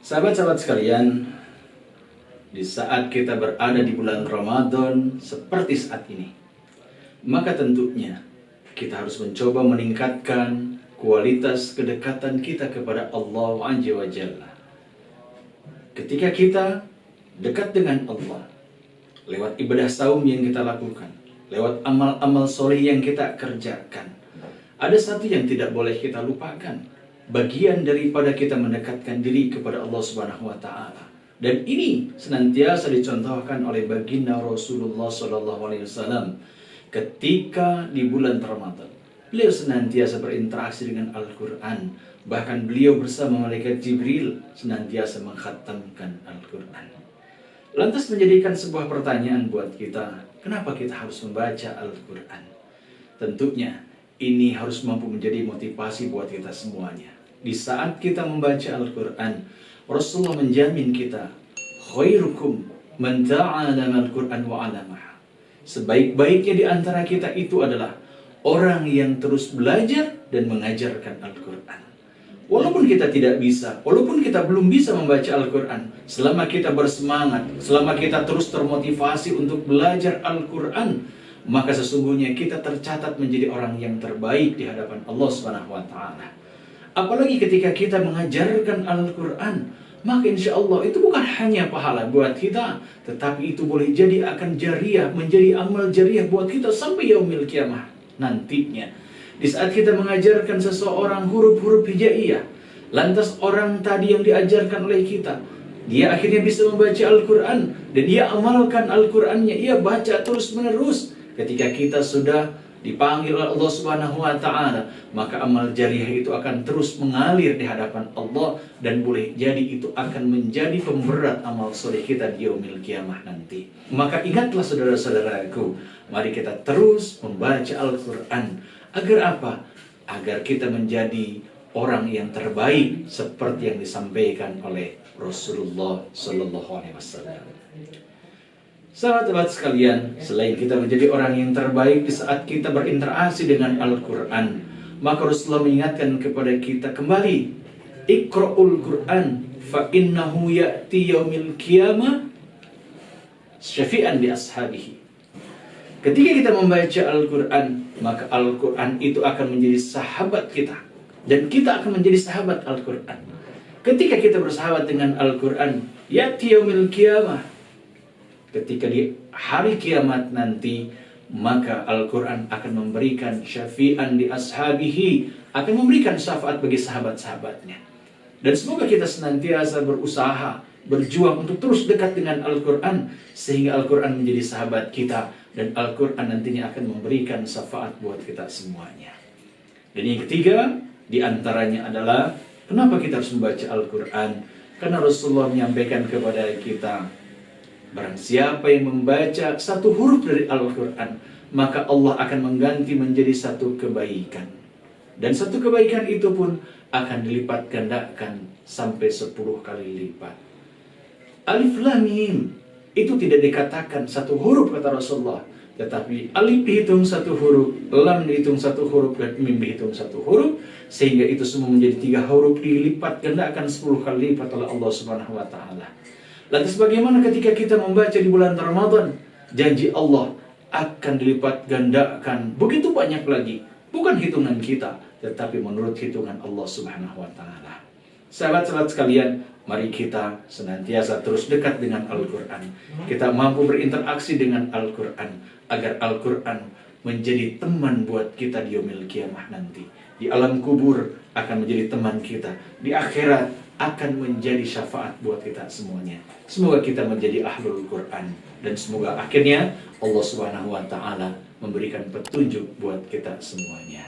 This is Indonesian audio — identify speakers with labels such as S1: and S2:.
S1: Sahabat-sahabat sekalian, di saat kita berada di bulan Ramadan seperti saat ini, maka tentunya kita harus mencoba meningkatkan kualitas kedekatan kita kepada Allah Azza wa Jalla. Ketika kita dekat dengan Allah, lewat ibadah saum yang kita lakukan, lewat amal-amal soleh yang kita kerjakan, ada satu yang tidak boleh kita lupakan. Bagian daripada kita mendekatkan diri kepada Allah Subhanahu wa taala. Dan ini senantiasa dicontohkan oleh baginda Rasulullah sallallahu alaihi wasallam ketika di bulan Ramadan. Beliau senantiasa berinteraksi dengan Al-Qur'an, bahkan beliau bersama malaikat Jibril senantiasa mengkhatamkan Al-Qur'an. Lantas menjadikan sebuah pertanyaan buat kita, kenapa kita harus membaca Al-Qur'an? Tentunya ini harus mampu menjadi motivasi buat kita semuanya. Di saat kita membaca Al-Quran, Rasulullah menjamin kita, khairukum man ta'allama al-Quran wa 'allamahu. Sebaik-baiknya di antara kita itu adalah orang yang terus belajar dan mengajarkan Al-Quran. Walaupun kita tidak bisa, walaupun kita belum bisa membaca Al-Quran, selama kita bersemangat, selama kita terus termotivasi untuk belajar Al-Quran, maka sesungguhnya kita tercatat menjadi orang yang terbaik di hadapan Allah Subhanahu wa taala. Apalagi ketika kita mengajarkan Al-Quran, maka insya Allah itu bukan hanya pahala buat kita, tetapi itu boleh jadi akan jariah, menjadi amal jariah buat kita sampai yaumil kiamah nantinya. Di saat kita mengajarkan seseorang huruf-huruf hijaiyah, lantas orang tadi yang diajarkan oleh kita, dia akhirnya bisa membaca Al-Quran, dan dia amalkan Al-Qurannya, ia baca terus menerus. Ketika kita sudah dipanggil oleh Allah Subhanahu wa taala, maka amal jariah itu akan terus mengalir di hadapan Allah, dan boleh jadi itu akan menjadi pemberat amal soleh kita di yaumil kiamah nanti. Maka ingatlah saudara-saudaraku, mari kita terus membaca Al-Quran. Agar apa? Agar kita menjadi orang yang terbaik seperti yang disampaikan oleh Rasulullah sallallahu alaihi wasallam. Sahabat-sahabat sekalian, selain kita menjadi orang yang terbaik di saat kita berinteraksi dengan Al-Quran, maka Rasulullah mengingatkan kepada kita kembali, Iqra'ul Quran fa innahu ya'ti yaumil qiyamah syafi'an li ashabihi. Ketika kita membaca Al-Quran, maka Al-Quran itu akan menjadi sahabat kita, dan kita akan menjadi sahabat Al-Quran. Ketika kita bersahabat dengan Al-Quran, ya'ti yaumil qiyamah, ketika di hari kiamat nanti, maka Al-Quran akan memberikan syafi'an di ashabihi, akan memberikan syafaat bagi sahabat-sahabatnya. Dan semoga kita senantiasa berusaha, berjuang untuk terus dekat dengan Al-Quran, sehingga Al-Quran menjadi sahabat kita, dan Al-Quran nantinya akan memberikan syafaat buat kita semuanya. Dan yang ketiga, di antaranya adalah, kenapa kita harus membaca Al-Quran? Karena Rasulullah menyampaikan kepada kita, barang siapa yang membaca satu huruf dari Al-Quran, maka Allah akan mengganti menjadi satu kebaikan. Dan satu kebaikan itu pun akan dilipat gandakan sampai 10 kali lipat. Alif Lam Mim itu tidak dikatakan satu huruf kata Rasulullah, tetapi alif dihitung satu huruf, lam dihitung satu huruf, dan mim dihitung satu huruf, sehingga itu semua menjadi 3 huruf dilipat gandakan 10 kali lipat oleh Allah Subhanahu wa taala. Lantas bagaimana ketika kita membaca di bulan Ramadan? Janji Allah akan dilipat gandakan begitu banyak lagi. Bukan hitungan kita, tetapi menurut hitungan Allah Subhanahu wa taala. Sahabat-sahabat sekalian, mari kita senantiasa terus dekat dengan Al-Quran. Kita mampu berinteraksi dengan Al-Quran, agar Al-Quran menjadi teman buat kita di yaumil kiamah nanti. Di alam kubur akan menjadi teman kita. Di akhirat akan menjadi syafaat buat kita semuanya. Semoga kita menjadi ahlul Quran, dan semoga akhirnya Allah Subhanahu wa taala memberikan petunjuk buat kita semuanya.